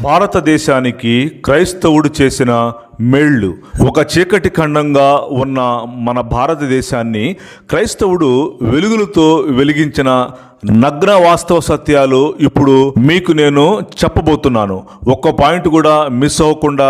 భారతదేశానికి క్రైస్తవుడు చేసిన మేళ్ళు. ఒక చీకటి ఖండంగా ఉన్న మన భారతదేశాన్ని క్రైస్తవుడు వెలుగులతో వెలిగించిన నగ్న వాస్తవ సత్యాలు ఇప్పుడు మీకు నేను చెప్పబోతున్నాను. ఒక్క పాయింట్ కూడా మిస్ అవ్వకుండా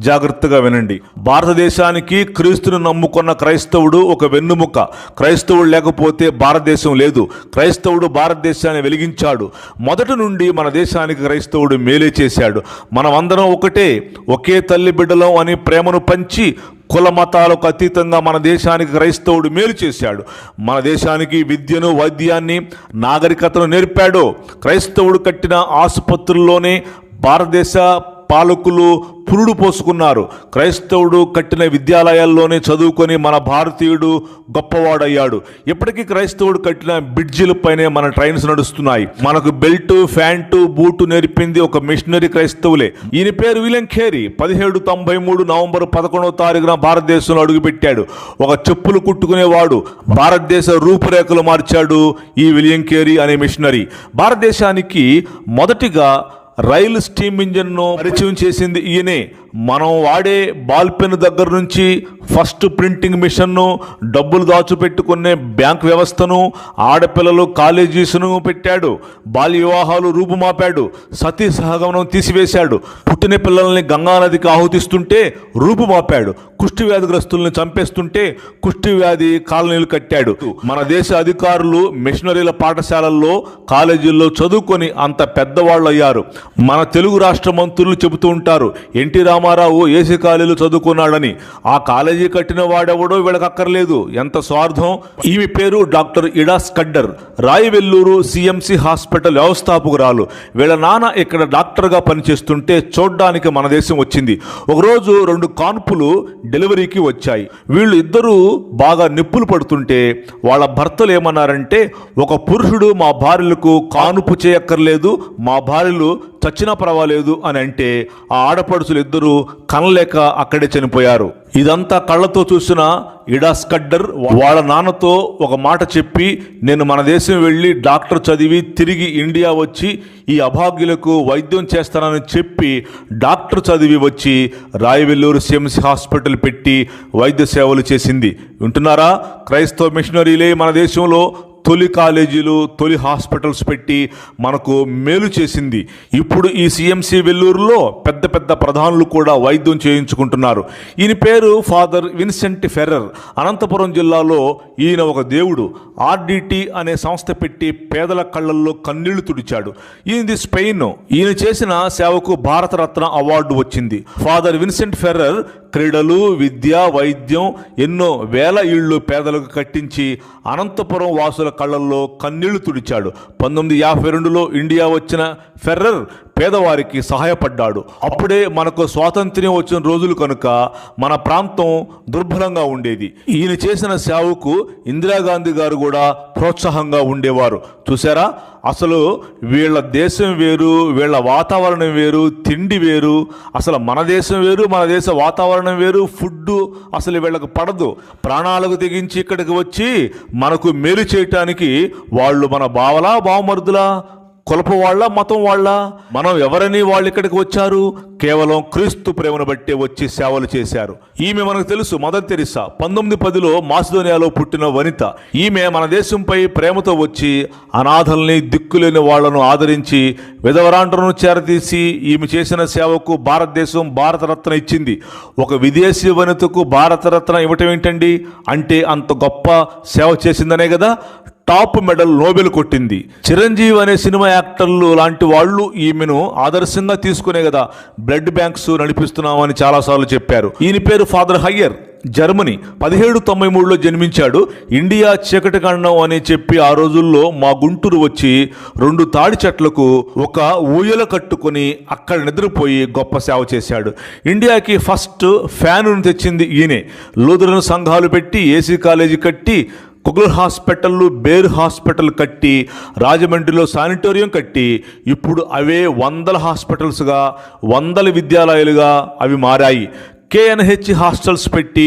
జాగ్రత్తగా వినండి. భారతదేశానికి క్రీస్తును నమ్ముకున్న క్రైస్తవుడు ఒక వెన్నుముక. క్రైస్తవుడు లేకపోతే భారతదేశం లేదు. క్రైస్తవుడు భారతదేశాన్ని వెలిగించాడు. మొదటి నుండి మన దేశానికి క్రైస్తవుడు మేలే చేశాడు. మనమందరం ఒకటే, ఒకే తల్లి బిడ్డలం అని ప్రేమను పంచి కుల మతాలకు అతీతంగా మన దేశానికి క్రైస్తవుడు మేలు చేశాడు. మన దేశానికి విద్యను, వైద్యాన్ని, నాగరికతను నేర్పాడు. క్రైస్తవుడు కట్టిన ఆసుపత్రుల్లోనే భారతదేశ పాలకులు పురుడు పోసుకున్నారు. క్రైస్తవుడు కట్టిన విద్యాలయాల్లోనే చదువుకొని మన భారతీయుడు గొప్పవాడయ్యాడు. ఇప్పటికీ క్రైస్తవుడు కట్టిన బ్రిడ్జిలపైనే మన ట్రైన్స్ నడుస్తున్నాయి. మనకు బెల్ట్, ప్యాంటు, బూటు నేర్పింది ఒక మిషనరీ క్రైస్తవులే. ఈయన పేరు విలియం కేరీ. 1793 నవంబర్ 11వ తారీఖున భారతదేశంలో అడుగుపెట్టాడు. ఒక చెప్పులు కుట్టుకునేవాడు. భారతదేశ రూపురేఖలు మార్చాడు ఈ విలియం కేరీ అనే మిషనరీ. భారతదేశానికి మొదటిగా రైలు స్టీమ్ ఇంజన్ను పరిచయం చేసింది ఈయనే. మనం వాడే బాల్ పెన్ దగ్గర నుంచి ఫస్ట్ ప్రింటింగ్ మిషన్ను, డబ్బులు దాచిపెట్టుకునే బ్యాంక్ వ్యవస్థను, ఆడపిల్లలు కాలేజీస్ను పెట్టాడు. బాల్య వివాహాలు రూపుమాపాడు. సతీ సహగమనం తీసివేశాడు. పుట్టిన పిల్లల్ని గంగానదికి ఆహుతిస్తుంటే రూపుమాపాడు. కుష్టి వ్యాధిగ్రస్తుల్ని చంపేస్తుంటే కుష్టి వ్యాధి కాలనీలు కట్టాడు. మన దేశ అధికారులు మిషనరీల పాఠశాలల్లో, కాలేజీల్లో చదువుకొని అంత పెద్దవాళ్ళు అయ్యారు. మన తెలుగు రాష్ట్ర మంత్రులు చెబుతూ ఉంటారు, ఎన్టీ రామారావు ఏసీ కాలేజీలు చదువుకున్నాడని. ఆ కాలేజీ కట్టిన వాడెవడో వీళ్ళకి అక్కర్లేదు. ఎంత స్వార్థం. ఈమె పేరు doctor Ida Scudder. Rayavelluru CMC hospital వ్యవస్థాపకురాలు. వీళ్ళ నాన్న ఇక్కడ డాక్టర్గా పనిచేస్తుంటే చూడ్డానికి మన దేశం వచ్చింది. ఒకరోజు 2 కాన్పులు డెలివరీకి వచ్చాయి. వీళ్ళు ఇద్దరూ బాగా నిప్పులు పడుతుంటే వాళ్ళ భర్తలు ఏమన్నారంటే, ఒక పురుషుడు మా భార్యలకు కానుపు చేయక్కర్లేదు, మా భార్యలు చచ్చినా పర్వాలేదు అని అంటే ఆ ఆడపడుచులు ఇద్దరు కనలేక అక్కడే చనిపోయారు. ఇదంతా కళ్ళతో చూసిన ఇడా స్కడ్డర్ వాళ్ళ నాన్నతో ఒక మాట చెప్పి, నేను మన దేశం వెళ్ళి డాక్టర్ చదివి తిరిగి ఇండియా వచ్చి ఈ అభాగ్యులకు వైద్యం చేస్తానని చెప్పి డాక్టర్ చదివి వచ్చి రాయవెల్లూరు సిఎంసి హాస్పిటల్ పెట్టి వైద్య సేవలు చేసింది. వింటున్నారా? క్రైస్తవ మిషనరీలే మన దేశంలో తొలి కాలేజీలు, తొలి హాస్పిటల్స్ పెట్టి మనకు మేలు చేసింది. ఇప్పుడు ఈ సిఎంసి వెల్లూరులో పెద్ద పెద్ద ప్రధానులు కూడా వైద్యం చేయించుకుంటున్నారు. ఈయన పేరు ఫాదర్ విన్సెంట్ ఫెర్రర్. అనంతపురం జిల్లాలో ఈయన ఒక దేవుడు. ఆర్డిటి అనే సంస్థ పెట్టి పేదల కళ్ళల్లో కన్నీళ్లు తుడిచాడు. ఈయనది స్పెయిన్. ఈయన చేసిన సేవకు భారతరత్న అవార్డు వచ్చింది. ఫాదర్ విన్సెంట్ ఫెర్రర్ క్రీడలు, విద్య, వైద్యం, ఎన్నో వేల ఇళ్ళు పేదలకు కట్టించి అనంతపురం వాసుల కళ్ళల్లో కన్నీళ్లు తుడిచాడు. 1952లో ఇండియా వచ్చిన ఫెర్రర్ పేదవారికి సహాయపడ్డాడు. అప్పుడే మనకు స్వాతంత్ర్యం వచ్చిన రోజులు కనుక మన ప్రాంతం దుర్భరంగా ఉండేది. ఈయన చేసిన సేవకు ఇందిరాగాంధీ గారు కూడా ప్రోత్సాహంగా ఉండేవారు. చూసారా? అసలు వీళ్ళ దేశం వేరు, వీళ్ళ వాతావరణం వేరు, తిండి వేరు. అసలు మన దేశం వేరు, మన దేశ వాతావరణం వేరు. ఫుడ్ అసలు వీళ్ళకి పడదు. ప్రాణాలకు తెగించి ఇక్కడికి వచ్చి మనకు మేలు చేయటానికి వాళ్ళు మన బావలా, బావమరుదులా, కులపు వాళ్ళ, మతం వాళ్ళ? మనం ఎవరని వాళ్ళు ఇక్కడికి వచ్చారు? కేవలం క్రీస్తు ప్రేమను బట్టే వచ్చి సేవలు చేశారు. ఈమె మనకు తెలుసు, మదర్ తెరిసా. 1910లో మాసిదోనియాలో పుట్టిన వనిత. ఈమె మన దేశంపై ప్రేమతో వచ్చి అనాథల్ని, దిక్కులేని వాళ్లను ఆదరించి విధవరాండ్రను చేరతీసి ఈమె చేసిన సేవకు భారతదేశం భారతరత్న ఇచ్చింది. ఒక విదేశీ వనితకు భారతరత్న ఇవ్వటం ఏంటండి? అంటే అంత గొప్ప సేవ చేసిందనే కదా. టాప్ మెడల్ నోబెల్ కొట్టింది. చిరంజీవి అనే సినిమా యాక్టర్లు లాంటి వాళ్ళు ఈమెను ఆదర్శంగా తీసుకునే కదా బ్లడ్ బ్యాంక్స్ నడిపిస్తున్నామని చాలాసార్లు చెప్పారు. ఈయన పేరు ఫాదర్ హయ్యర్. జర్మనీ. 1793లో జన్మించాడు. ఇండియా చీకటి ఖండం అని చెప్పి ఆ రోజుల్లో మా గుంటూరు వచ్చి 2 తాడి చెట్లకు ఒక ఊయల కట్టుకొని అక్కడ నిద్రపోయి గొప్ప సేవ చేశాడు. ఇండియాకి ఫస్ట్ ఫ్యానును తెచ్చింది ఈయనే. లూథరన్ సంఘాలు పెట్టి ఏసీ కాలేజీ కట్టి, కుగ్లర్ హాస్పిటల్, బేర్ హాస్పిటల్ కట్టి, రాజమండ్రిలో శానిటోరియం కట్టి, ఇప్పుడు అవే 100 హాస్పిటల్స్గా, 100 విద్యాలయాలుగా అవి మారాయి. KNH హాస్టల్స్ పెట్టి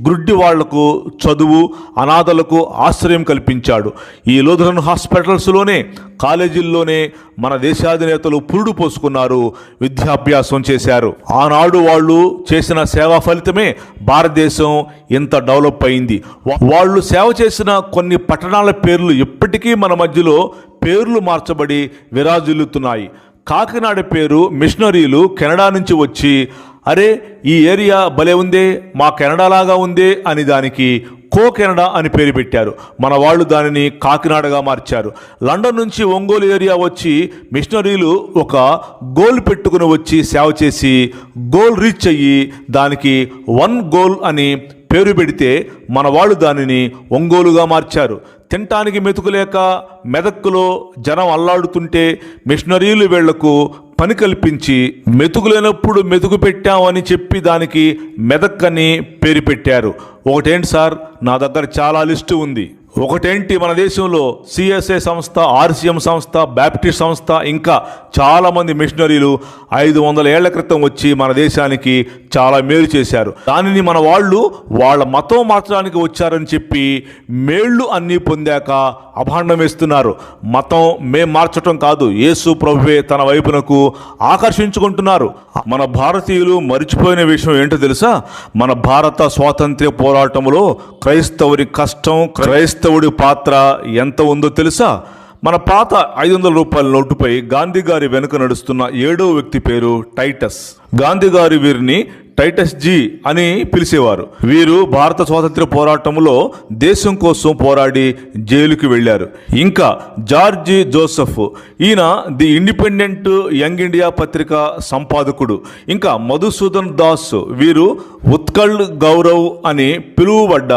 గుడ్డి వాళ్లకు చదువు, అనాథలకు ఆశ్రయం కల్పించాడు. ఈ లూథరన్ హాస్పిటల్స్లోనే, కాలేజీల్లోనే మన దేశాధినేతలు పురుడు పోసుకున్నారు, విద్యాభ్యాసం చేశారు. ఆనాడు వాళ్ళు చేసిన సేవా ఫలితమే భారతదేశం ఇంత డెవలప్ అయింది. వాళ్ళు సేవ చేసిన కొన్ని పట్టణాల పేర్లు ఇప్పటికీ మన మధ్యలో పేర్లు మార్చబడి విరాజిల్లుతున్నాయి. కాకినాడ పేరు మిషనరీలు కెనడా నుంచి వచ్చి, అరే ఈ ఏరియా భలే ఉందే, మా కెనడాలాగా ఉందే అని దానికి కెనడా అని పేరు పెట్టారు. మన వాళ్ళు దానిని కాకినాడగా మార్చారు. లండన్ నుంచి ఒంగోలు ఏరియా వచ్చి మిషనరీలు ఒక గోల్ పెట్టుకుని వచ్చి సేవ చేసి గోల్ రీచ్ అయ్యి దానికి 1 గోల్ అని పేరు పెడితే మన వాళ్ళు దానిని ఒంగోలుగా మార్చారు. తినటానికి మెతుకులేక మెదక్కులో జనం అల్లాడుతుంటే మిషనరీలు వీళ్లకు పని కల్పించి మెతుకులేనప్పుడు మెతుకు పెట్టామని చెప్పి దానికి మెదక్కని పేరు పెట్టారు. ఒకటేంటి సార్, నా దగ్గర చాలా లిస్టు ఉంది. ఒకటేంటి, మన దేశంలో CSA సంస్థ, RCM సంస్థ, బ్యాప్టిస్ట్ సంస్థ, ఇంకా చాలామంది మిషనరీలు 500 ఏళ్ల క్రితం వచ్చి మన దేశానికి చాలా మేలు చేశారు. దానిని మన వాళ్ళు వాళ్ళ మతం మార్చడానికి వచ్చారని చెప్పి మేళ్ళు అన్నీ పొందాక అభాండం వేస్తున్నారు. మతం మేం మార్చటం కాదు, యేసు ప్రభువే తన వైపునకు ఆకర్షించుకుంటున్నారు. మన భారతీయులు మరిచిపోయిన విషయం ఏంటో తెలుసా? మన భారత స్వాతంత్ర్య పోరాటంలో క్రైస్తవుడి కష్టం, క్రైస్తవుడి పాత్ర ఎంత ఉందో తెలుసా? మన పాత 500 రూపాయల నోటుపై గాంధీ గారి వెనుక నడుస్తున్న 7వ వ్యక్తి పేరు టైటస్. గాంధీ గారి వీరిని టైటస్ జీ అని పిలిచేవారు. వీరు భారత స్వాతంత్ర్య పోరాటంలో దేశం కోసం పోరాడి జైలుకి వెళ్ళారు. ఇంకా జార్జి జోసెఫ్, ఈయన ది ఇండిపెండెంట్ యంగ్ ఇండియా పత్రిక సంపాదకుడు. ఇంకా మధుసూదన్ దాస్, వీరు ఉత్కళ్ గౌరవ్ అని పిలువబడ్డ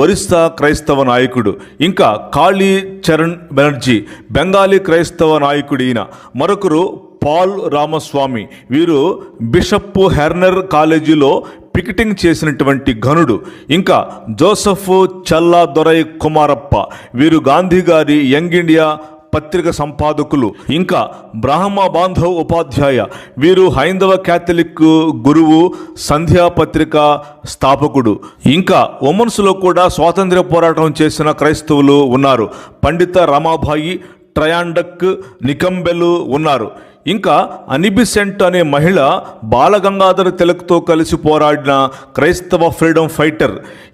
ఒరిస్సా క్రైస్తవ నాయకుడు. ఇంకా కాళీ చరణ్ బెనర్జీ, బెంగాలీ క్రైస్తవ నాయకుడు ఈయన. మరొకరు పాల్ రామస్వామి, వీరు బిషప్ హెర్నర్ కాలేజీలో పికెటింగ్ చేసినటువంటి ఘనుడు. ఇంకా జోసెఫ్ చల్లా దొరై కుమారప్ప, వీరు గాంధీ గారి యంగ్ ఇండియా పత్రిక సంపాదకులు. ఇంకా బ్రహ్మ బాంధవ్ ఉపాధ్యాయ, వీరు హైందవ క్యాథలిక్ గురువు, సంధ్యా పత్రిక స్థాపకుడు. ఇంకా ఉమెన్స్లో కూడా స్వాతంత్ర్య పోరాటం చేసిన క్రైస్తవులు ఉన్నారు. పండిత రమాబాయి, ట్రయాండక్, నికంబెలు ఉన్నారు. ఇంకా అనిబిసెంట్ అనే మహిళ బాలగంగాధర తిలక్తో కలిసి పోరాడిన క్రైస్తవ ఫ్రీడమ్ ఫైటర్.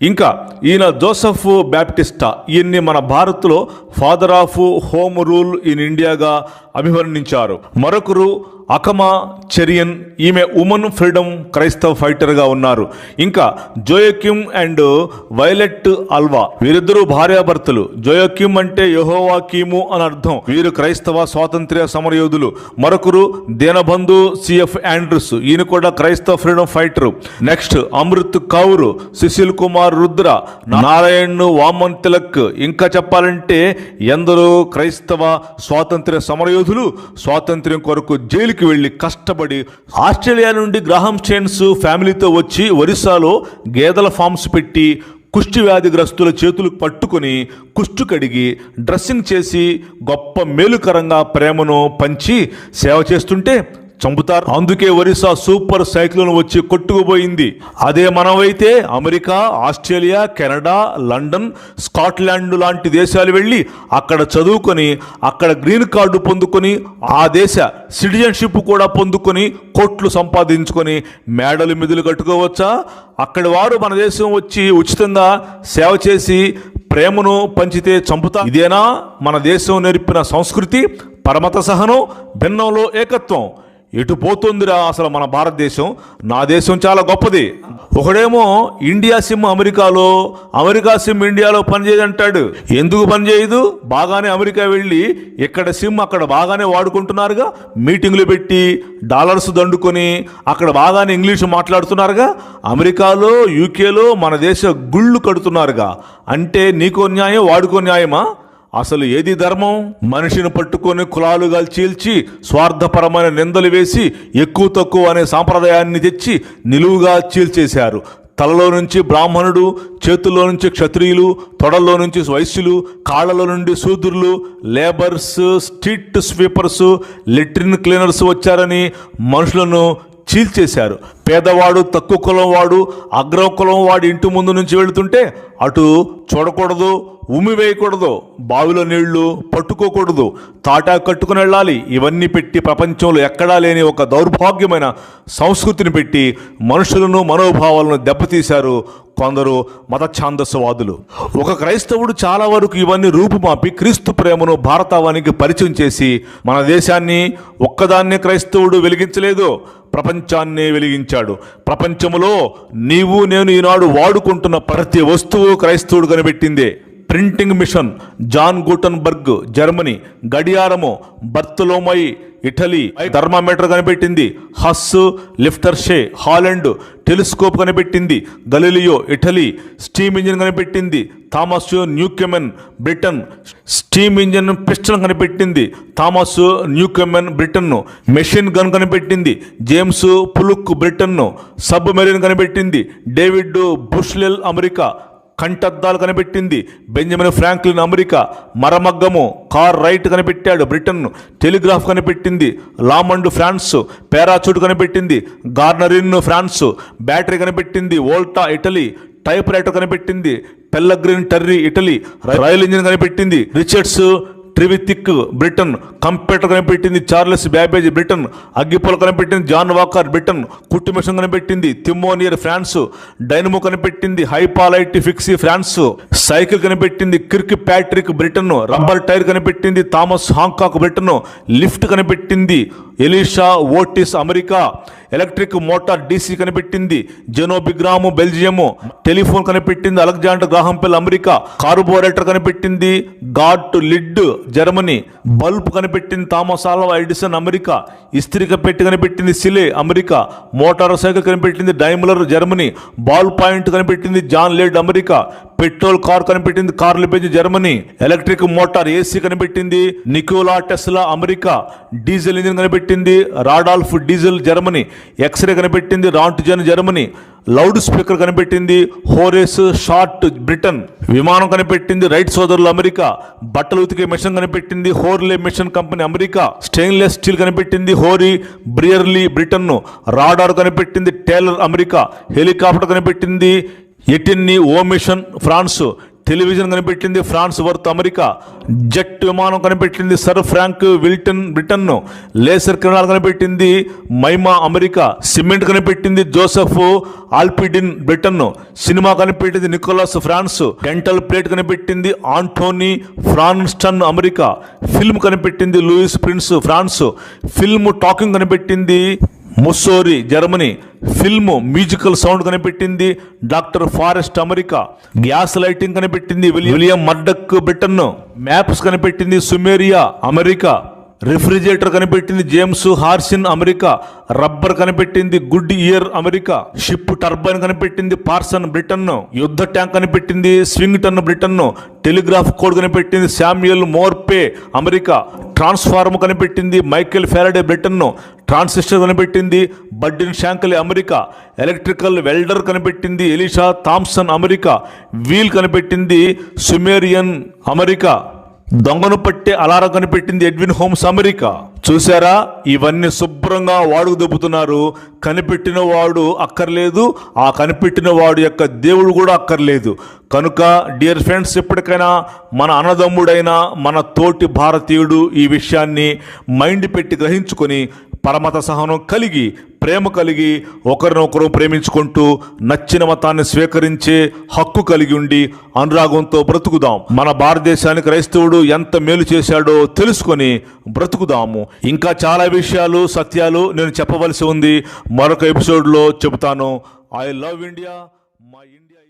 ఇంకా ఈయన జోసెఫ్ బ్యాప్టిస్టా, ఈయన్ని మన భారత్లో father of home rule in ఇండియాగా అభివర్ణించారు. మరొకరు అకమా చెరియన్, ఈమె ఉమెన్ ఫ్రీడమ్ క్రైస్తవ ఫైటర్గా ఉన్నారు. ఇంకా జోయకిమ్ అండ్ వైలెట్ అల్వా, వీరిద్దరూ భార్యాభర్తలు. జోయకిమ్ అంటే యెహోవాకీము అని అర్థం. వీరు క్రైస్తవ స్వాతంత్ర్య సమరయోధులు. మరొకరు దీనబంధు CF ఆండ్రూస్, ఈయన కూడా క్రైస్తవ freedom fighter. Next Amrit Kaur, Sushil Kumar Rudra, Narayan Vaman Tilak. ఇంకా చెప్పాలంటే ఎందరో క్రైస్తవ స్వాతంత్ర్య సమరయోధులు స్వాతంత్ర్యం కొరకు జైలుకి వెళ్ళి కష్టపడి, ఆస్ట్రేలియా నుండి గ్రాహం స్టెయిన్స్ ఫ్యామిలీతో వచ్చి ఒరిస్సాలో గేదెల ఫార్మ్స్ పెట్టి కుష్టి వ్యాధిగ్రస్తుల చేతులు పట్టుకొని కుష్టు కడిగి డ్రెస్సింగ్ చేసి గొప్ప మేలుకరంగా ప్రేమను పంచి సేవ చేస్తుంటే చంపుతారు. అందుకే ఒరిస్సా సూపర్ సైక్లోన్ వచ్చి కొట్టుకుపోయింది. అదే మనమైతే America, Australia, Canada, London, Scotland లాంటి దేశాలు వెళ్ళి అక్కడ చదువుకొని అక్కడ గ్రీన్ కార్డు పొందుకొని ఆ దేశ సిటిజన్షిప్ కూడా పొందుకొని కోట్లు సంపాదించుకొని మేడలు మిదులు కట్టుకోవచ్చా? అక్కడి వారు మన దేశం వచ్చి ఉచితంగా సేవ చేసి ప్రేమను పంచితే చంపుతా. ఇదేనా మన దేశం నేర్పిన సంస్కృతి? పరమత సహనం, భిన్నంలో ఏకత్వం. ఎటు పోతుందిరా అసలు మన భారతదేశం? నా దేశం చాలా గొప్పది. ఒకడేమో ఇండియా సిమ్ అమెరికాలో, అమెరికా సిమ్ ఇండియాలో పనిచేయదంటాడు. ఎందుకు పనిచేయదు? బాగానే అమెరికా వెళ్ళి ఇక్కడ సిమ్ అక్కడ బాగానే వాడుకుంటున్నారుగా. మీటింగులు పెట్టి డాలర్స్ దండుకొని అక్కడ బాగానే ఇంగ్లీషు మాట్లాడుతున్నారుగా. అమెరికాలో, యూకేలో మన దేశ గుళ్ళు కడుతున్నారుగా. అంటే నీకో న్యాయం, వాడుకో న్యాయమా? అసలు ఏది ధర్మం? మనిషిని పట్టుకొని కులాలుగా చీల్చి స్వార్థపరమైన నిందలు వేసి ఎక్కువ తక్కువ అనే సాంప్రదాయాన్ని తెచ్చి నిలువుగా చీల్చేశారు. తలలో నుంచి బ్రాహ్మణుడు, చేతుల్లో నుంచి క్షత్రియులు, తొడల్లో నుంచి వైశ్యులు, కాళ్లలో నుండి శూద్రులు, labours, street sweepers, latrine cleaners వచ్చారని మనుషులను చీల్చేశారు. పేదవాడు, తక్కువ కులం వాడు, అగ్ర కులం వాడు ఇంటి ముందు నుంచి వెళుతుంటే అటు చూడకూడదు, ఉమ్మి వేయకూడదు, బావిలో నీళ్లు పట్టుకోకూడదు, తాటా కట్టుకుని వెళ్ళాలి. ఇవన్నీ పెట్టి ప్రపంచంలో ఎక్కడా లేని ఒక దౌర్భాగ్యమైన సంస్కృతిని పెట్టి మనుషులను, మనోభావాలను దెబ్బతీశారు కొందరు మత ఛాందసవాదులు. ఒక క్రైస్తవుడు చాలా వరకు ఇవన్నీ రూపుమాపి క్రీస్తు ప్రేమను భారతావానికి పరిచయం చేసి మన దేశాన్ని ఒక్కదాన్నే క్రైస్తవుడు వెలిగించలేదు, ప్రపంచాన్నే వెలిగించాడు. ప్రపంచంలో నీవు నేను ఈనాడు వాడుకుంటున్న ప్రతి వస్తువు క్రైస్తవుడు కనిపెట్టిందే. Printing machine John Gutenberg Germany, గడియారము బర్తలోమై ఇటలీ, థర్మామీటర్ కనిపెట్టింది హస్ లిఫ్టర్షే హాలండ్, టెలిస్కోప్ కనిపెట్టింది గలీలియో ఇటలీ, స్టీమ్ ఇంజిన్ కనిపెట్టింది Thomas Newcomen Britain, steam engine piston కనిపెట్టింది Thomas Newcomen Britain, machine gun కనిపెట్టింది జేమ్స్ పులుక్ బ్రిటన్, సబ్ మెరీన్ కనిపెట్టింది David Bushnell America, కంటద్దాలు కనిపెట్టింది బెంజమిన్ ఫ్రాంక్లిన్ అమెరికా, మరమగ్గము కార్ రైట్ కనిపెట్టాడు బ్రిటన్, టెలిగ్రాఫ్ కనిపెట్టింది లామండ్ ఫ్రాన్స్, పారాచూట్ కనిపెట్టింది గార్నరిన్ ఫ్రాన్స్, బ్యాటరీ కనిపెట్టింది వోల్టా ఇటలీ, టైప్ రైటర్ కనిపెట్టింది Pellegrino Turri Italy, rail engine కనిపెట్టింది రిచర్డ్స్ ట్రివిథిక్ బ్రిటన్, కంప్యూటర్ కనిపెట్టింది చార్లెస్ బ్యాబేజ్ బ్రిటన్, అగ్గిపుల కనిపెట్టింది జాన్ వాకర్ బ్రిటన్, కుట్టు మిషన్ కనిపెట్టింది తిమోనియర్ ఫ్రాన్స్, డైనమో కనిపెట్టింది హైపాలైట్ ఫిక్సీ ఫ్రాన్స్, సైకిల్ కనిపెట్టింది Kirkpatrick Britain, rubber tyre కనిపెట్టింది థామస్ హాంకాక్ బ్రిటన్, లిఫ్ట్ కనిపెట్టింది Elisha Otis America, electric motor DC కనిపెట్టింది జెనోబిగ్రాము బెల్జియము, టెలిఫోన్ కనిపెట్టింది అలెగ్జాండర్ గ్రాహంపెల్ అమెరికా, కార్బోరేటర్ కనిపెట్టింది Gottlieb Germany, bulb కనిపెట్టింది Thomas Alva Edison America, ఇస్త్రిక పెట్టి కనిపెట్టింది Seely America, motor cycle కనిపెట్టింది Daimler Germany, ball point కనిపెట్టింది John Loud America, petrol car కనిపెట్టింది Karl Benz Germany, electric motor AC కనిపెట్టింది Nikola Tesla America, diesel engine కనిపెట్టింది Rudolf diesel Germany, x ray కనిపెట్టింది రాంట్జన్ Germany, loud speaker కనిపెట్టింది హోరేస్ short Britain, విమానం కనిపెట్టింది right సోదరులు అమెరికా, బట్టలు ఉతికే మిషన్ కనిపెట్టింది Hurley machine company America, stainless steel కనిపెట్టింది హోరీ బ్రియర్లీ బ్రిటన్, రాడార్ కనిపెట్టింది టేలర్ అమెరికా, హెలికాప్టర్ కనిపెట్టింది Etienne Oehmichen France, television కనిపెట్టింది ఫ్రాన్స్ వర్త్ అమెరికా, జెట్ విమానం కనిపెట్టింది sir Frank Wilton Britain, laser కిరణాలు కనిపెట్టింది మైమా అమెరికా, సిమెంట్ కనిపెట్టింది జోసెఫ్ ఆల్పిడిన్ బ్రిటన్, సినిమా కనిపెట్టింది నికోలస్ ఫ్రాన్స్, డెంటల్ ప్లేట్ కనిపెట్టింది ఆంటోనీ ఫ్రాన్స్టన్ అమెరికా, ఫిల్మ్ కనిపెట్టింది Louis Prince France, film talking కనిపెట్టింది ముస్సోరీ జర్మనీ, ఫిల్మ్ మ్యూజికల్ సౌండ్ కనిపెట్టింది doctor Forest America, gas lighting కనిపెట్టింది విలియం మర్డక్ బ్రిటన్, మ్యాప్స్ కనిపెట్టింది Sumeria America, refrigerator కనిపెట్టింది James Harrison America, rubber కనిపెట్టింది Goodyear America, ship turbine కనిపెట్టింది Parson Britain, యుద్ధ tank కనిపెట్టింది స్వింగ్టన్ బ్రిటన్, టెలిగ్రాఫ్ కోడ్ కనిపెట్టింది Samuel Morse America, transform కనిపెట్టింది Michael Faraday Britain, transistor కనిపెట్టింది Bardeen Shockley America, electrical welder కనిపెట్టింది Elisha Thomson America, wheel కనిపెట్టింది Sumerian America, దొంగను పట్టే అలారం కనిపెట్టింది ఎడ్విన్ హోమ్స్ అమెరికా. చూసారా, ఇవన్నీ శుభ్రంగా వాడుకు దొబ్బుతున్నారు. కనిపెట్టిన వాడు అక్కర్లేదు, ఆ కనిపెట్టిన వాడు యొక్క దేవుడు కూడా అక్కర్లేదు. కనుక డియర్ ఫ్రెండ్స్, ఎప్పటికైనా మన అన్నదమ్ముడైన మన తోటి భారతీయుడు ఈ విషయాన్ని మైండ్ పెట్టి గ్రహించుకొని పరమత సహనం కలిగి, ప్రేమ కలిగి, ఒకరినొకరు ప్రేమించుకుంటూ నచ్చిన మతాన్ని స్వీకరించే హక్కు కలిగి ఉండి అనురాగంతో బ్రతుకుదాం. మన భారతదేశానికి క్రైస్తవుడు ఎంత మేలు చేశాడో తెలుసుకొని బ్రతుకుదాము. ఇంకా చాలా విషయాలు, సత్యాలు నేను చెప్పవలసి ఉంది. మరొక ఎపిసోడ్లో చెబుతాను. I love India, my India.